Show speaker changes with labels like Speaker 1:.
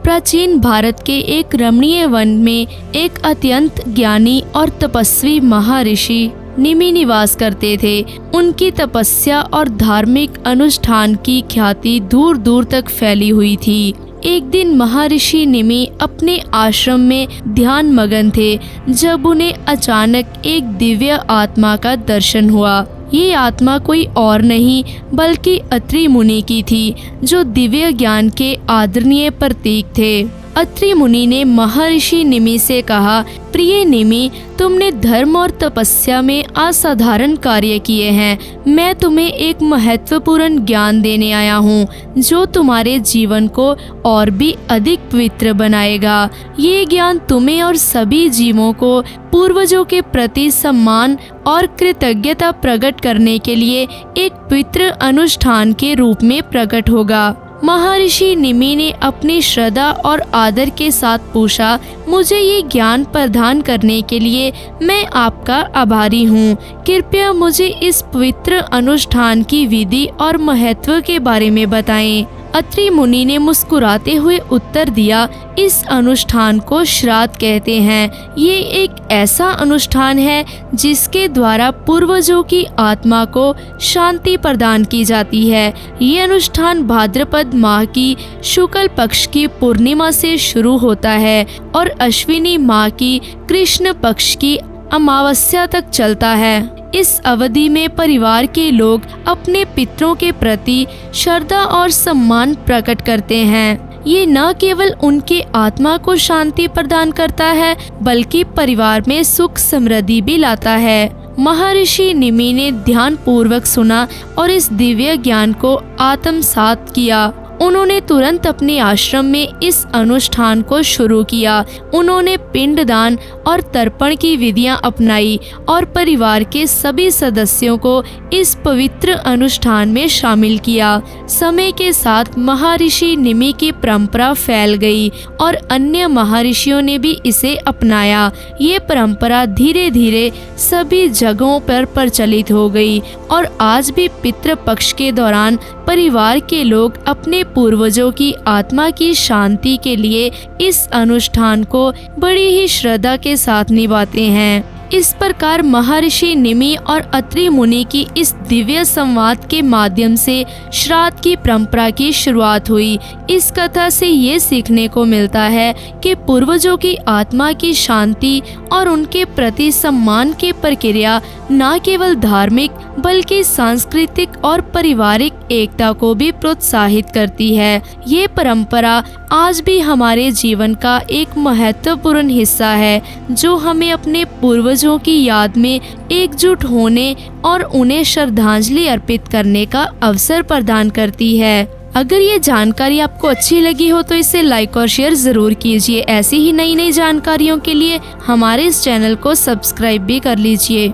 Speaker 1: प्राचीन भारत के एक रमणीय वन में एक अत्यंत ज्ञानी और तपस्वी महर्षि निमि निवास करते थे। उनकी तपस्या और धार्मिक अनुष्ठान की ख्याति दूर दूर तक फैली हुई थी। एक दिन महर्षि निमि अपने आश्रम में ध्यान मगन थे जब उन्हें अचानक एक दिव्य आत्मा का दर्शन हुआ। ये आत्मा कोई और नहीं बल्कि अत्रि मुनि की थी, जो दिव्य ज्ञान के आदरणीय प्रतीक थे। अत्रि मुनि ने महर्षि निमि से कहा, प्रिय निमि, तुमने धर्म और तपस्या में असाधारण कार्य किए हैं। मैं तुम्हें एक महत्वपूर्ण ज्ञान देने आया हूँ, जो तुम्हारे जीवन को और भी अधिक पवित्र बनाएगा। ये ज्ञान तुम्हें और सभी जीवों को पूर्वजों के प्रति सम्मान और कृतज्ञता प्रकट करने के लिए एक पवित्र अनुष्ठान के रूप में प्रकट होगा। महर्षि निमि ने अपनी श्रद्धा और आदर के साथ पूछा, मुझे ये ज्ञान प्रदान करने के लिए मैं आपका आभारी हूँ। कृपया मुझे इस पवित्र अनुष्ठान की विधि और महत्व के बारे में बताएं। अत्रि मुनि ने मुस्कुराते हुए उत्तर दिया, इस अनुष्ठान को श्राद्ध कहते हैं। ये एक ऐसा अनुष्ठान है जिसके द्वारा पूर्वजों की आत्मा को शांति प्रदान की जाती है। ये अनुष्ठान भाद्रपद माह की शुक्ल पक्ष की पूर्णिमा से शुरू होता है और अश्विनी माह की कृष्ण पक्ष की अमावस्या तक चलता है। इस अवधि में परिवार के लोग अपने पितरों के प्रति श्रद्धा और सम्मान प्रकट करते हैं। ये न केवल उनके आत्मा को शांति प्रदान करता है बल्कि परिवार में सुख समृद्धि भी लाता है। महर्षि निमि ने ध्यान पूर्वक सुना और इस दिव्य ज्ञान को आत्मसात किया। उन्होंने तुरंत अपने आश्रम में इस अनुष्ठान को शुरू किया। उन्होंने पिंडदान और तर्पण की विधियां अपनाई और परिवार के सभी सदस्यों को इस पवित्र अनुष्ठान में शामिल किया। समय के साथ महर्षि निमि की परंपरा फैल गई और अन्य महर्षियों ने भी इसे अपनाया। ये परंपरा धीरे धीरे सभी जगहों पर प्रचलित हो गई और आज भी पितृ पक्ष के दौरान परिवार के लोग अपने पूर्वजों की आत्मा की शांति के लिए इस अनुष्ठान को बड़ी ही श्रद्धा के साथ निभाते हैं। इस प्रकार महर्षि निमि और अत्रि मुनि की इस दिव्य संवाद के माध्यम से श्राद्ध की परंपरा की शुरुआत हुई। इस कथा से ये सीखने को मिलता है कि पूर्वजों की आत्मा की शांति और उनके प्रति सम्मान की प्रक्रिया न केवल धार्मिक बल्कि सांस्कृतिक और पारिवारिक एकता को भी प्रोत्साहित करती है। ये परंपरा आज भी हमारे जीवन का एक महत्वपूर्ण हिस्सा है, जो हमें अपने पूर्वजों की याद में एकजुट होने और उन्हें श्रद्धांजलि अर्पित करने का अवसर प्रदान करती है। अगर ये जानकारी आपको अच्छी लगी हो तो इसे लाइक और शेयर जरूर कीजिए। ऐसी ही नई नई जानकारियों के लिए हमारे इस चैनल को सब्सक्राइब भी कर लीजिए।